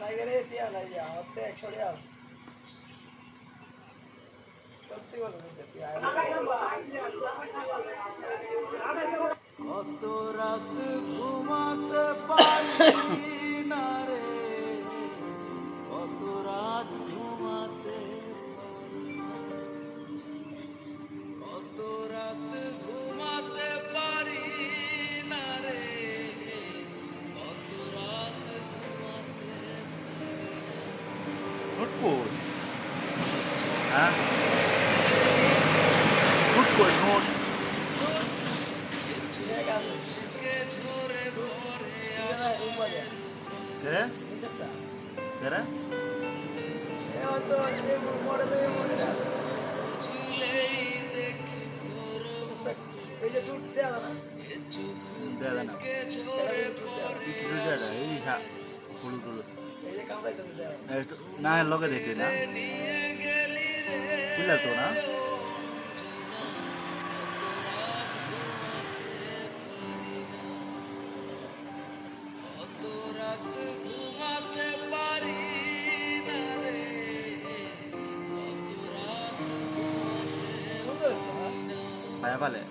নাই গেলে টিয়া নাই যে আমার তো 100 টাকা আছে সত্যি বলো তুই কত রাত ঘুমাতে পারি না রে কত রাত ঘুমাতে কত রাত ঘুমাতে পারি না রে কত রাত ঘুমাতে নোট হ্যাঁ নোট কই নোট কে কে এই যে টুট দেওয়া না দেয় না এই হ্যাঁ হলুদ হলুদ এই যে কামড়াইতে দেওয়া না লগে দেখি না বুঝলে তো না সুন্দর তো পায়া পালে